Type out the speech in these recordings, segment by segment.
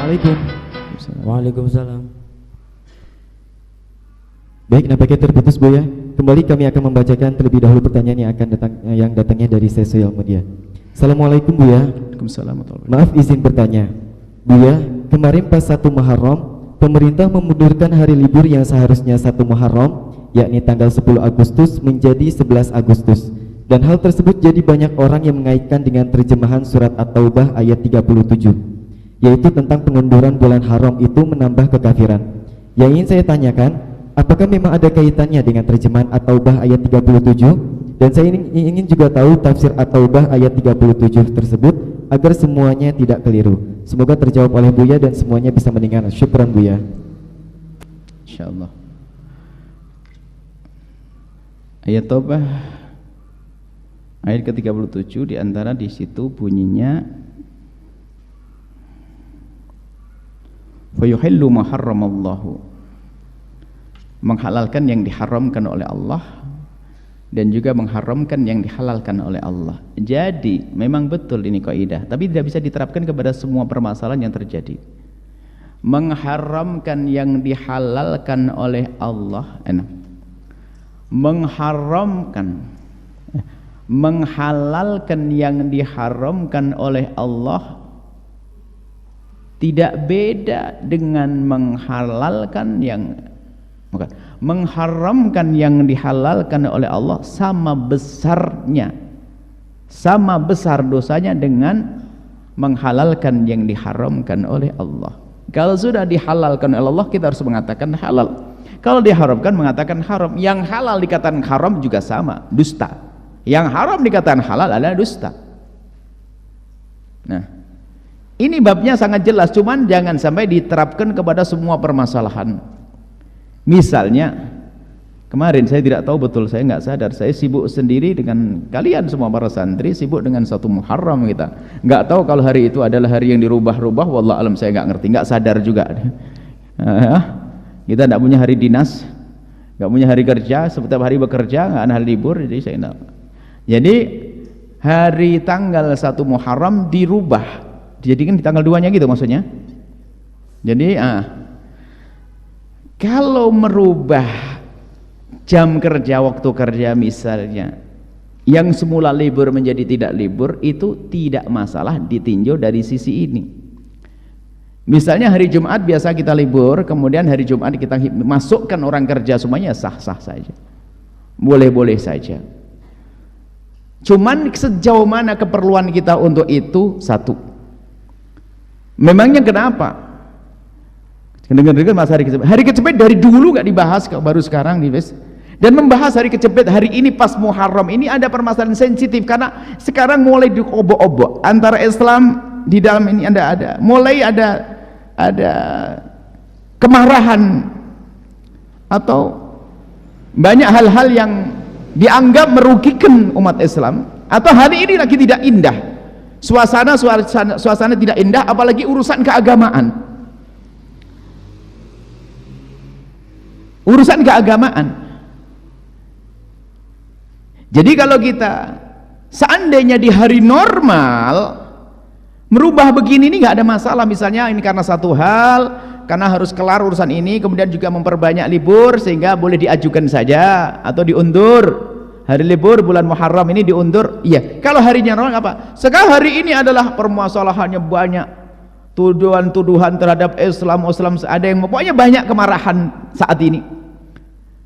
Assalamualaikum. Waalaikumsalam. Baik, nampaknya terputus Buya. Kembali kami akan membacakan terlebih dahulu pertanyaan yang datangnya dari sosial media. Assalamualaikum Buya. Waalaikumsalam. Maaf izin bertanya. Buya, kemarin pas 1 Muharram, pemerintah memundurkan hari libur yang seharusnya 1 Muharram, yakni tanggal 10 Agustus menjadi 11 Agustus. Dan hal tersebut jadi banyak orang yang mengaitkan dengan terjemahan surat At-Taubah ayat 37, yaitu tentang pengunduran bulan haram itu menambah kekafiran. Yang ingin saya tanyakan, apakah memang ada kaitannya dengan terjemahan At-Taubah ayat 37? Dan saya ingin juga tahu tafsir At-Taubah ayat 37 tersebut agar semuanya tidak keliru. Semoga terjawab oleh Buya dan semuanya bisa mendengar. Syukran Buya. Insyaallah. Ayat Taubah ayat ke-37 diantara di situ bunyinya fayuhillu ma harramallahu, menghalalkan yang diharamkan oleh Allah dan juga mengharamkan yang dihalalkan oleh Allah. Jadi memang betul ini kaidah, tapi tidak bisa diterapkan kepada semua permasalahan yang terjadi. Mengharamkan yang dihalalkan oleh Allah, menghalalkan yang diharamkan oleh Allah tidak beda dengan menghalalkan yang mengharamkan yang dihalalkan oleh Allah, sama besarnya, sama besar dosanya dengan menghalalkan yang diharamkan oleh Allah. Kalau sudah dihalalkan oleh Allah, kita harus mengatakan halal. Kalau diharamkan mengatakan haram. Yang halal dikatakan haram juga sama, dusta. Yang haram dikatakan halal adalah dusta. Nah, ini babnya sangat jelas, cuman jangan sampai diterapkan kepada semua permasalahan. Misalnya kemarin saya tidak tahu betul, saya nggak sadar, saya sibuk sendiri dengan kalian semua para santri, sibuk dengan 1 Muharram. Kita nggak tahu kalau hari itu adalah hari yang dirubah-rubah, wallah alam, saya nggak ngerti, nggak sadar juga. Kita nggak punya hari dinas, nggak punya hari kerja, setiap hari bekerja, nggak ada hari libur, jadi saya nggak. Jadi hari tanggal 1 Muharram dirubah, dijadikan di tanggal 2-nya gitu maksudnya. Jadi kalau merubah jam kerja, waktu kerja misalnya, yang semula libur menjadi tidak libur, itu tidak masalah ditinjau dari sisi ini. Misalnya hari Jumat biasa kita libur, kemudian hari Jumat kita masukkan orang kerja semuanya, sah-sah saja, boleh-boleh saja. Cuman sejauh mana keperluan kita untuk itu? Satu, memangnya kenapa? Dengar-dengar mas hari kecepet dari dulu gak dibahas, baru sekarang dibahas. Dan membahas hari kecepet hari ini pas Muharram ini ada permasalahan sensitif, karena sekarang mulai diobok-obok antara Islam di dalam ini ada mulai ada kemarahan atau banyak hal-hal yang dianggap merugikan umat Islam, atau hari ini lagi tidak indah, suasana tidak indah, apalagi urusan keagamaan. Jadi kalau kita seandainya di hari normal merubah begini, ini nggak ada masalah. Misalnya ini karena satu hal, karena harus kelar urusan ini, kemudian juga memperbanyak libur sehingga boleh diajukan saja atau diundur. Hari libur bulan Muharram ini diundur, iya. Kalau harinya normal apa? Sekarang hari ini adalah permasalahannya banyak, tuduhan-tuduhan terhadap Islam, ada yang pokoknya banyak kemarahan saat ini.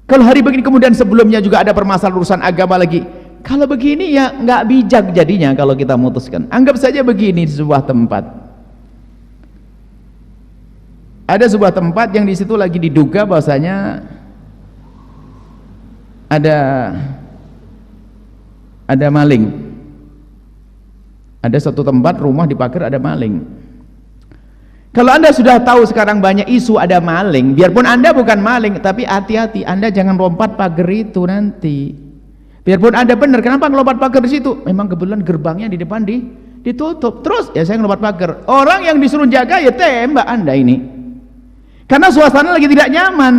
Kalau hari begini, kemudian sebelumnya juga ada permasalahan urusan agama lagi. Kalau begini ya nggak bijak jadinya kalau kita memutuskan. Anggap saja begini, di sebuah tempat ada sebuah tempat yang di situ lagi diduga bahwasanya ada maling. Ada satu tempat rumah dipagar ada maling. Kalau Anda sudah tahu sekarang banyak isu ada maling, biarpun Anda bukan maling, tapi hati-hati, Anda jangan lompat pagar itu nanti. Biarpun Anda benar, kenapa ngelompat pagar di situ? Memang kebetulan gerbangnya di depan ditutup. Terus ya saya ngelompat pagar. Orang yang disuruh jaga ya tembak Anda ini. Karena suasana lagi tidak nyaman.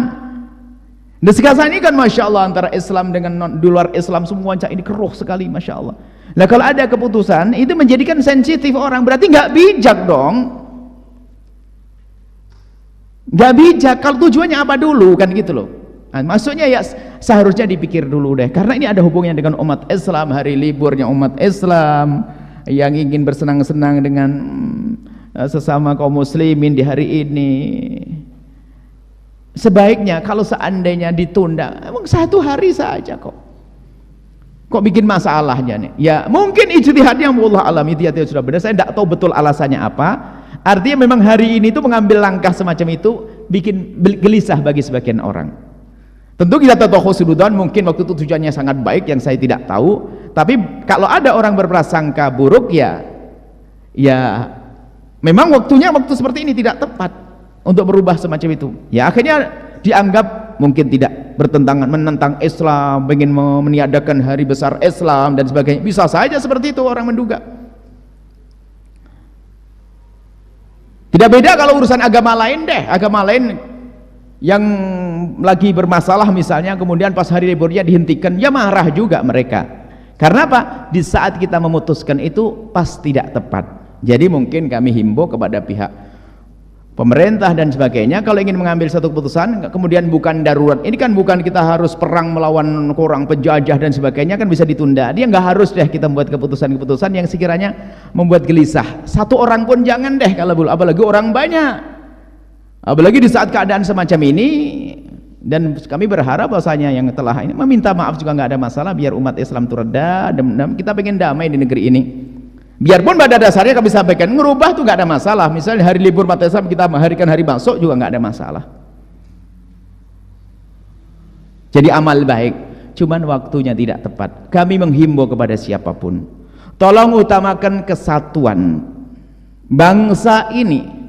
Dan sekarang ini kan Masya Allah antara Islam dengan di luar Islam semua ini keruh sekali, Masya Allah. Nah kalau ada keputusan itu menjadikan sensitif orang, berarti nggak bijak dong. Nggak bijak. Kalau tujuannya apa dulu kan gitu loh. Nah, maksudnya ya seharusnya dipikir dulu deh, karena ini ada hubungannya dengan umat Islam, hari liburnya umat Islam yang ingin bersenang-senang dengan sesama kaum muslimin di hari ini. Sebaiknya kalau seandainya ditunda, emang 1 hari saja kok bikin masalahnya nih. Ya mungkin ijtihadnya Allah alam, itu sudah benar, saya tidak tahu betul alasannya apa. Artinya memang hari ini itu mengambil langkah semacam itu bikin gelisah bagi sebagian orang. Tentu kita tahu husnudzon, mungkin waktu itu tujuannya sangat baik yang saya tidak tahu, tapi kalau ada orang berprasangka buruk ya memang waktunya waktu seperti ini tidak tepat untuk berubah semacam itu. Ya akhirnya dianggap mungkin tidak bertentangan, menentang Islam, ingin meniadakan hari besar Islam dan sebagainya. Bisa saja seperti itu orang menduga. Tidak beda kalau urusan agama lain deh, agama lain yang lagi bermasalah misalnya, kemudian pas hari liburnya dihentikan, ya marah juga mereka. Karena apa? Di saat kita memutuskan itu pas tidak tepat. Jadi mungkin kami himbau kepada pihak pemerintah dan sebagainya, kalau ingin mengambil satu keputusan kemudian bukan darurat, ini kan bukan kita harus perang melawan orang penjajah dan sebagainya, kan bisa ditunda. Dia nggak harus deh kita membuat keputusan-keputusan yang sekiranya membuat gelisah. 1 orang pun jangan deh, kalau apalagi orang banyak. Apalagi di saat keadaan semacam ini, dan kami berharap bahwasanya yang telah ini meminta maaf juga nggak ada masalah, biar umat Islam itu reda, dan kita pengen damai di negeri ini. Biarpun pada dasarnya kami sampaikan ngerubah tuh nggak ada masalah. Misalnya hari libur umat Islam kita mengharikan hari besok juga nggak ada masalah. Jadi amal baik, cuman waktunya tidak tepat. Kami menghimbau kepada siapapun, tolong utamakan kesatuan bangsa ini.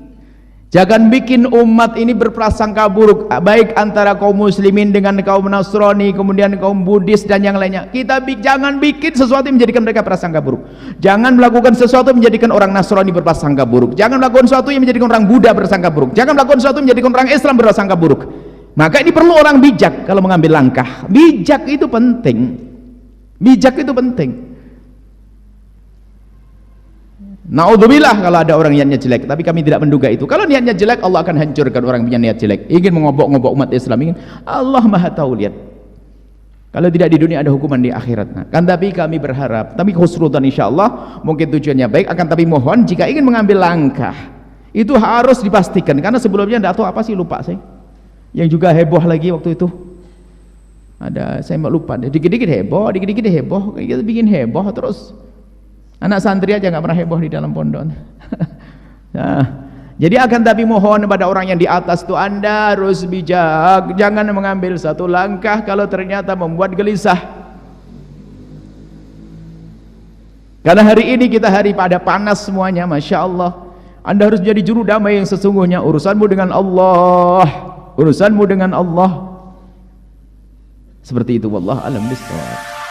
Jangan bikin umat ini berprasangka buruk, baik antara kaum muslimin dengan kaum Nasrani, kemudian kaum Buddhis dan yang lainnya. Jangan bikin sesuatu yang menjadikan mereka prasangka buruk. Jangan melakukan sesuatu yang menjadikan orang Nasrani berprasangka buruk. Jangan melakukan sesuatu yang menjadikan orang Buddha berprasangka buruk. Jangan melakukan sesuatu yang menjadikan orang Islam berprasangka buruk. Maka ini perlu orang bijak kalau mengambil langkah. Bijak itu penting. Bijak itu penting. Naudzubillah kalau ada orang niatnya jelek, tapi kami tidak menduga itu. Kalau niatnya jelek, Allah akan hancurkan orang punya niat jelek. Ingin mengobok-ngobok umat Islam, ingin, Allah Maha tahu, lihat. Kalau tidak di dunia ada hukuman di akhirat. Nah, kan tapi kami berharap, tapi khusnudzon insyaallah, mungkin tujuannya baik, akan tapi mohon jika ingin mengambil langkah itu harus dipastikan, karena sebelumnya tidak tahu apa sih, lupa saya. Yang juga heboh lagi waktu itu. Ada, saya lupa, dikit-dikit heboh, kita bikin heboh terus. Anak santri aja nggak pernah heboh di dalam pondok. Nah, jadi akan tapi mohon pada orang yang di atas itu, Anda harus bijak, jangan mengambil satu langkah kalau ternyata membuat gelisah. Karena hari ini kita hari pada panas semuanya, Masya Allah. Anda harus jadi juru damai yang sesungguhnya. Urusanmu dengan Allah, urusanmu dengan Allah. Seperti itu, wallah alam bishawab.